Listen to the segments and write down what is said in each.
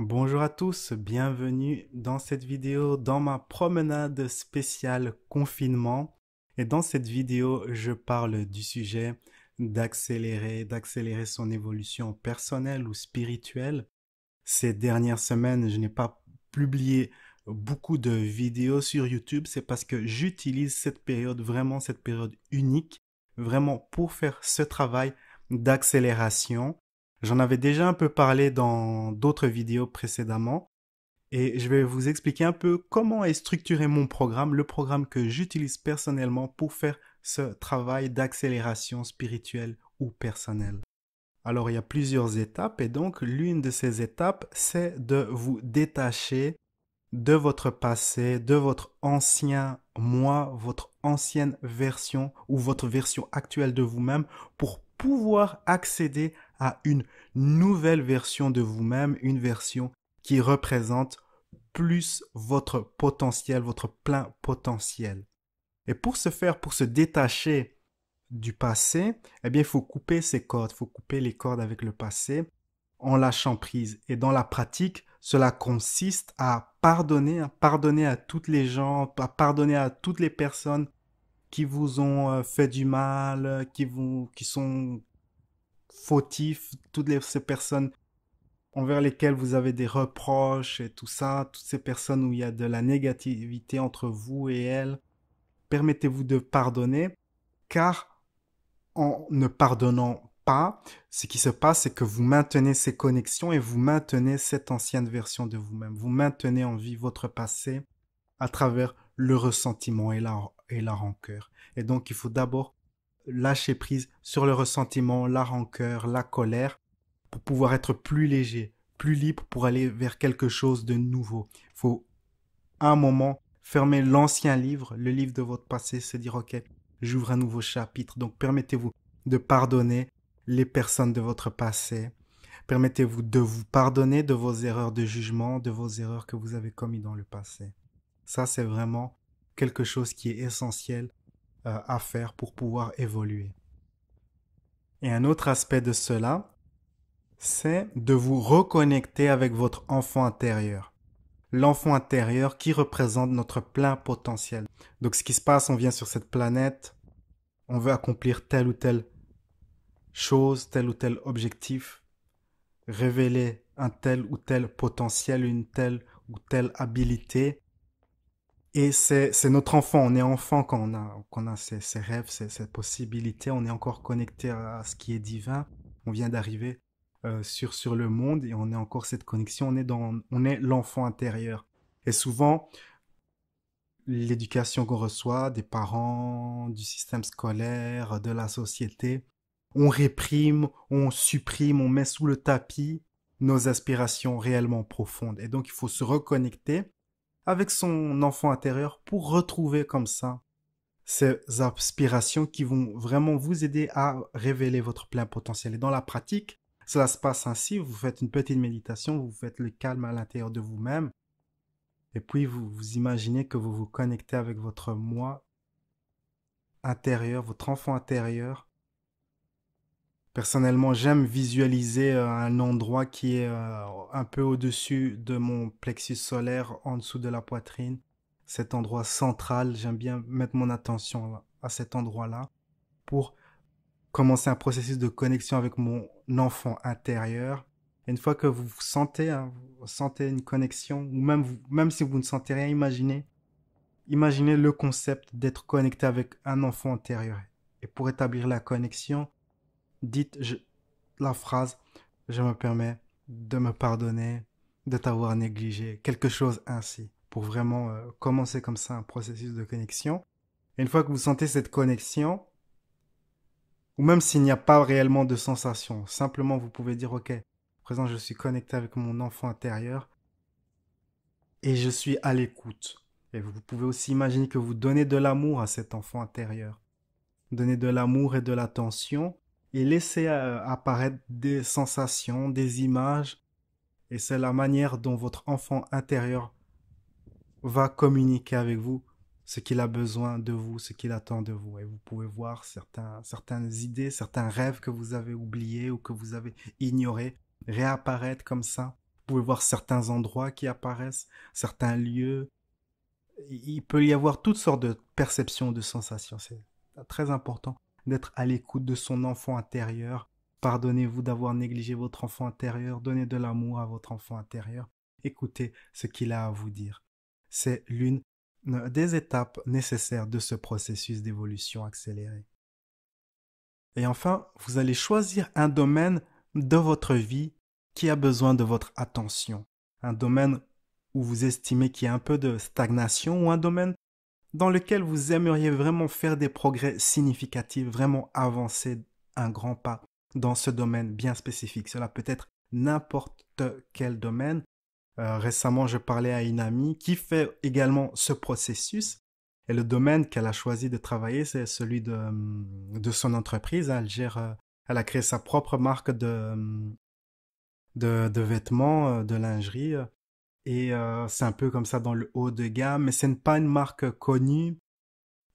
Bonjour à tous, bienvenue dans cette vidéo, dans ma promenade spéciale confinement. Et dans cette vidéo, je parle du sujet d'accélérer son évolution personnelle ou spirituelle. Ces dernières semaines, je n'ai pas publié beaucoup de vidéos sur YouTube, c'est parce que j'utilise cette période, vraiment cette période unique, vraiment pour faire ce travail d'accélération. J'en avais déjà un peu parlé dans d'autres vidéos précédemment et je vais vous expliquer un peu comment est structuré mon programme, le programme que j'utilise personnellement pour faire ce travail d'accélération spirituelle ou personnelle. Alors, il y a plusieurs étapes et donc l'une de ces étapes, c'est de vous détacher de votre passé, de votre ancien moi, votre ancienne version ou votre version actuelle de vous-même pour pouvoir accéder à une nouvelle version de vous-même, une version qui représente plus votre potentiel, votre plein potentiel. Et pour ce faire, pour se détacher du passé, eh bien, il faut couper ces cordes, il faut couper les cordes avec le passé en lâchant prise. Et dans la pratique, cela consiste à pardonner, pardonner à toutes les gens, à pardonner à toutes les personnes qui vous ont fait du mal, qui sont fautifs, ces personnes envers lesquelles vous avez des reproches et tout ça, toutes ces personnes où il y a de la négativité entre vous et elles. Permettez-vous de pardonner, car en ne pardonnant pas, ce qui se passe, c'est que vous maintenez ces connexions et vous maintenez cette ancienne version de vous-même. Vous maintenez en vie votre passé à travers le ressentiment et la rancœur. Et donc, il faut d'abord lâcher prise sur le ressentiment, la rancœur, la colère, pour pouvoir être plus léger, plus libre pour aller vers quelque chose de nouveau. Il faut, à un moment, fermer l'ancien livre, le livre de votre passé, se dire, OK, j'ouvre un nouveau chapitre. Donc, permettez-vous de pardonner les personnes de votre passé. Permettez-vous de vous pardonner de vos erreurs de jugement, de vos erreurs que vous avez commises dans le passé. Ça, c'est vraiment quelque chose qui est essentiel à faire pour pouvoir évoluer. Et un autre aspect de cela, c'est de vous reconnecter avec votre enfant intérieur. L'enfant intérieur qui représente notre plein potentiel. Donc ce qui se passe, on vient sur cette planète, on veut accomplir telle ou telle chose, tel ou tel objectif, révéler un tel ou tel potentiel, une telle ou telle habilité. Et c'est notre enfant, on est enfant quand qu'on a ces rêves, ces possibilités, on est encore connecté à ce qui est divin, on vient d'arriver sur le monde et on est encore cette connexion, on est l'enfant intérieur. Et souvent, l'éducation qu'on reçoit des parents, du système scolaire, de la société, on réprime, on supprime, on met sous le tapis nos aspirations réellement profondes. Et donc, il faut se reconnecter avec son enfant intérieur pour retrouver comme ça ces aspirations qui vont vraiment vous aider à révéler votre plein potentiel. Et dans la pratique, cela se passe ainsi, vous faites une petite méditation, vous faites le calme à l'intérieur de vous-même, et puis vous imaginez que vous vous connectez avec votre moi intérieur, votre enfant intérieur. Personnellement, j'aime visualiser un endroit qui est un peu au-dessus de mon plexus solaire, en dessous de la poitrine. Cet endroit central, j'aime bien mettre mon attention à cet endroit-là pour commencer un processus de connexion avec mon enfant intérieur. Et une fois que vous sentez, hein, vous sentez une connexion, ou même si vous ne sentez rien, imaginez le concept d'être connecté avec un enfant intérieur. Et pour établir la connexion, la phrase je me permets de me pardonner, de t'avoir négligé, quelque chose ainsi, pour vraiment commencer comme ça un processus de connexion. Et une fois que vous sentez cette connexion, ou même s'il n'y a pas réellement de sensation, simplement vous pouvez dire ok, à présent je suis connecté avec mon enfant intérieur et je suis à l'écoute. Et vous pouvez aussi imaginer que vous donnez de l'amour à cet enfant intérieur. Donnez de l'amour et de l'attention et laissez apparaître des sensations, des images. Et c'est la manière dont votre enfant intérieur va communiquer avec vous ce qu'il a besoin de vous, ce qu'il attend de vous. Et vous pouvez voir certaines idées, certains rêves que vous avez oubliés ou que vous avez ignorés réapparaître comme ça pouvez voir certains endroits qui apparaissent, certains lieux. Il peut y avoir toutes sortes de perceptions, de sensations. C'est très important d'être à l'écoute de son enfant intérieur. Pardonnez-vous d'avoir négligé votre enfant intérieur. Donnez de l'amour à votre enfant intérieur. Écoutez ce qu'il a à vous dire. C'est l'une des étapes nécessaires de ce processus d'évolution accélérée. Et enfin, vous allez choisir un domaine de votre vie qui a besoin de votre attention. Un domaine où vous estimez qu'il y a un peu de stagnation ou un domaine dans lequel vous aimeriez vraiment faire des progrès significatifs, vraiment avancer un grand pas dans ce domaine bien spécifique. Cela peut être n'importe quel domaine. Récemment, je parlais à une amie qui fait également ce processus. Et le domaine qu'elle a choisi de travailler, c'est celui de son entreprise. Elle a créé sa propre marque de vêtements, de lingerie. Et c'est un peu comme ça dans le haut de gamme, mais ce n'est pas une marque connue.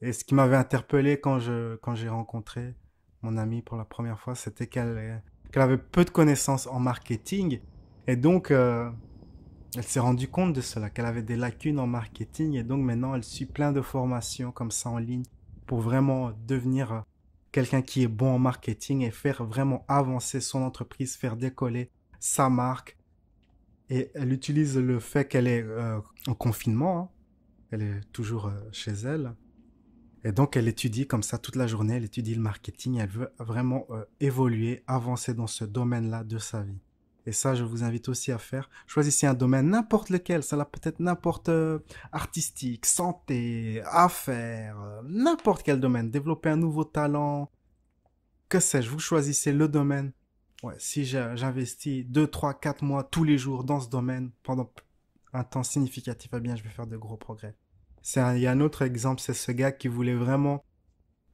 Et ce qui m'avait interpellé quand j'ai rencontré mon amie pour la première fois, c'était qu'elle avait peu de connaissances en marketing. Et donc, elle s'est rendue compte de cela, qu'elle avait des lacunes en marketing. Et donc maintenant, elle suit plein de formations comme ça en ligne pour vraiment devenir quelqu'un qui est bon en marketing et faire vraiment avancer son entreprise, faire décoller sa marque. Et elle utilise le fait qu'elle est en confinement, hein. Elle est toujours chez elle. Et donc, elle étudie comme ça toute la journée, elle étudie le marketing, elle veut vraiment évoluer, avancer dans ce domaine-là de sa vie. Et ça, je vous invite aussi à faire. Choisissez un domaine, n'importe lequel, ça peut être n'importe artistique, santé, affaires, n'importe quel domaine. Développer un nouveau talent, que sais-je, vous choisissez le domaine. Ouais, si j'investis 2, 3, 4 mois tous les jours dans ce domaine pendant un temps significatif, eh bien, je vais faire de gros progrès. Il y a un autre exemple, c'est ce gars qui voulait vraiment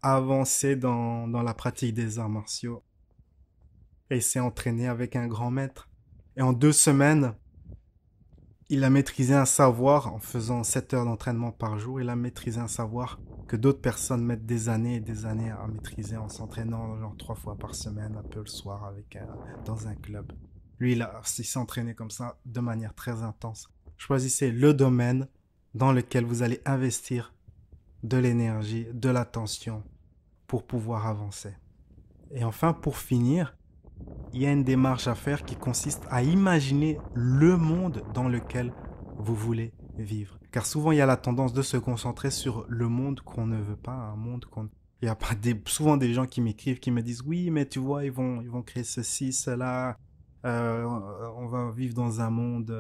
avancer dans la pratique des arts martiaux. Et il s'est entraîné avec un grand maître. Et en 2 semaines, il a maîtrisé un savoir en faisant 7 heures d'entraînement par jour. Il a maîtrisé un savoir que d'autres personnes mettent des années et des années à maîtriser en s'entraînant genre 3 fois par semaine, un peu le soir dans un club. Lui, il s'est entraîné comme ça de manière très intense. Choisissez le domaine dans lequel vous allez investir de l'énergie, de l'attention pour pouvoir avancer. Et enfin, pour finir, il y a une démarche à faire qui consiste à imaginer le monde dans lequel vous voulez vivre. Car souvent, il y a la tendance de se concentrer sur le monde qu'on ne veut pas, un monde qu'on... Il y a pas souvent des gens qui m'écrivent, qui me disent oui, mais tu vois, ils vont créer ceci, cela. On va vivre dans un monde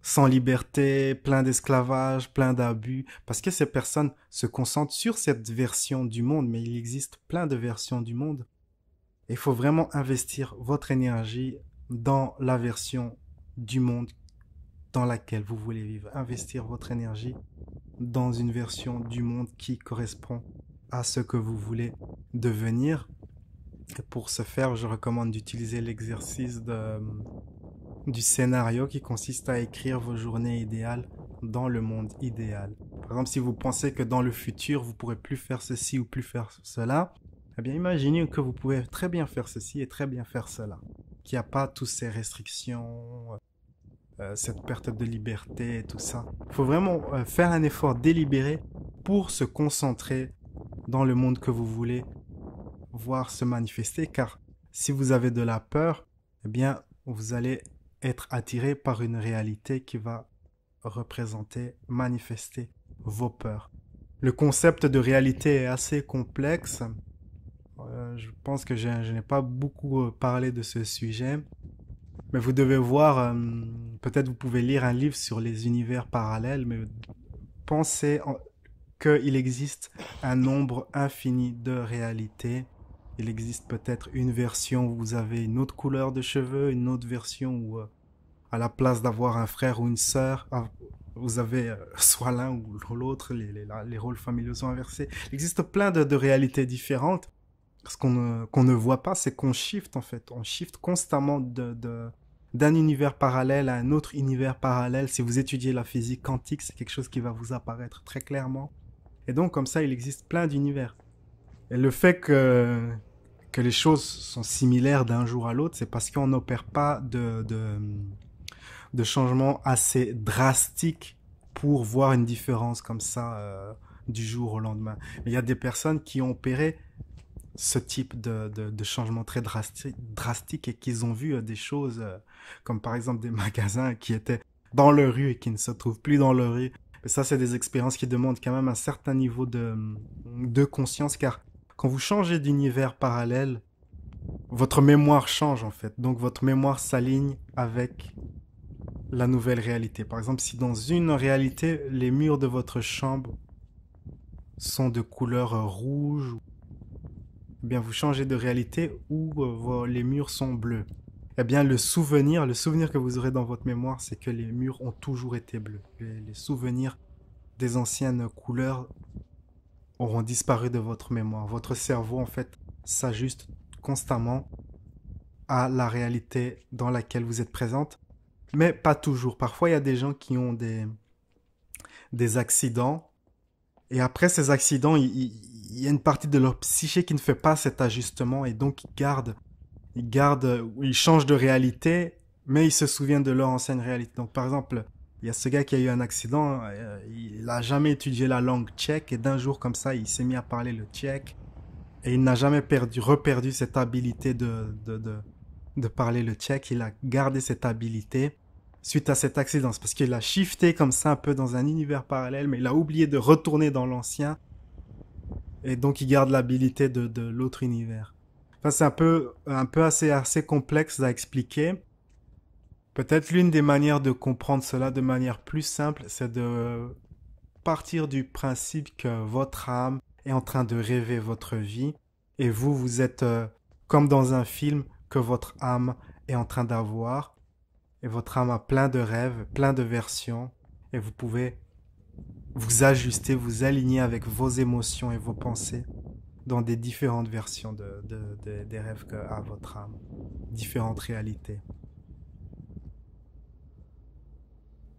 sans liberté, plein d'esclavage, plein d'abus. Parce que ces personnes se concentrent sur cette version du monde, mais il existe plein de versions du monde. Il faut vraiment investir votre énergie dans la version du monde dans laquelle vous voulez vivre. Investir votre énergie dans une version du monde qui correspond à ce que vous voulez devenir. Et pour ce faire, je recommande d'utiliser l'exercice du scénario qui consiste à écrire vos journées idéales dans le monde idéal. Par exemple, si vous pensez que dans le futur, vous ne pourrez plus faire ceci ou plus faire cela, eh bien, imaginez que vous pouvez très bien faire ceci et très bien faire cela. Qu'il n'y a pas toutes ces restrictions, cette perte de liberté et tout ça. Il faut vraiment faire un effort délibéré pour se concentrer dans le monde que vous voulez voir se manifester. Car si vous avez de la peur, eh bien, vous allez être attiré par une réalité qui va représenter, manifester vos peurs. Le concept de réalité est assez complexe. Je pense que je n'ai pas beaucoup parlé de ce sujet. Mais vous devez voir, peut-être vous pouvez lire un livre sur les univers parallèles, mais pensez qu'il existe un nombre infini de réalités. Il existe peut-être une version où vous avez une autre couleur de cheveux, une autre version où, à la place d'avoir un frère ou une sœur, vous avez soit l'un ou l'autre, les rôles familiaux sont inversés. Il existe plein de réalités différentes. Ce qu'on ne voit pas, c'est qu'on shift en fait. On shift constamment d'un univers parallèle à un autre univers parallèle. Si vous étudiez la physique quantique, c'est quelque chose qui va vous apparaître très clairement. Et donc, comme ça, il existe plein d'univers. Et le fait que les choses sont similaires d'un jour à l'autre, c'est parce qu'on n'opère pas de changements assez drastiques pour voir une différence comme ça du jour au lendemain. Mais il y a des personnes qui ont opéré ce type de changement très drastique et qu'ils ont vu des choses comme par exemple des magasins qui étaient dans leur rue et qui ne se trouvent plus dans leur rue. Mais ça, c'est des expériences qui demandent quand même un certain niveau de conscience car quand vous changez d'univers parallèle, votre mémoire change en fait. Donc votre mémoire s'aligne avec la nouvelle réalité. Par exemple, si dans une réalité, les murs de votre chambre sont de couleur rouge, eh bien vous changez de réalité où les murs sont bleus. Eh bien le souvenir que vous aurez dans votre mémoire, c'est que les murs ont toujours été bleus. Les souvenirs des anciennes couleurs auront disparu de votre mémoire. Votre cerveau en fait s'ajuste constamment à la réalité dans laquelle vous êtes présente, mais pas toujours. Parfois il y a des gens qui ont des accidents et après ces accidents, il y a une partie de leur psyché qui ne fait pas cet ajustement et donc ils changent de réalité, mais ils se souviennent de leur ancienne réalité. Donc par exemple, il y a ce gars qui a eu un accident, il n'a jamais étudié la langue tchèque et d'un jour comme ça, il s'est mis à parler le tchèque et il n'a jamais reperdu cette habilité de parler le tchèque. Il a gardé cette habilité suite à cet accident. C'est parce qu'il a shifté comme ça un peu dans un univers parallèle, mais il a oublié de retourner dans l'ancien et donc il garde l'habilité de l'autre univers. Enfin, c'est un peu assez complexe à expliquer. Peut-être l'une des manières de comprendre cela de manière plus simple, c'est de partir du principe que votre âme est en train de rêver votre vie et vous êtes comme dans un film que votre âme est en train d'avoir et votre âme a plein de rêves, plein de versions et vous pouvez vous ajuster, vous aligner avec vos émotions et vos pensées dans des différentes versions des rêves qu'a votre âme, différentes réalités.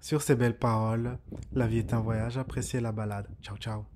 Sur ces belles paroles, la vie est un voyage, appréciez la balade. Ciao ciao.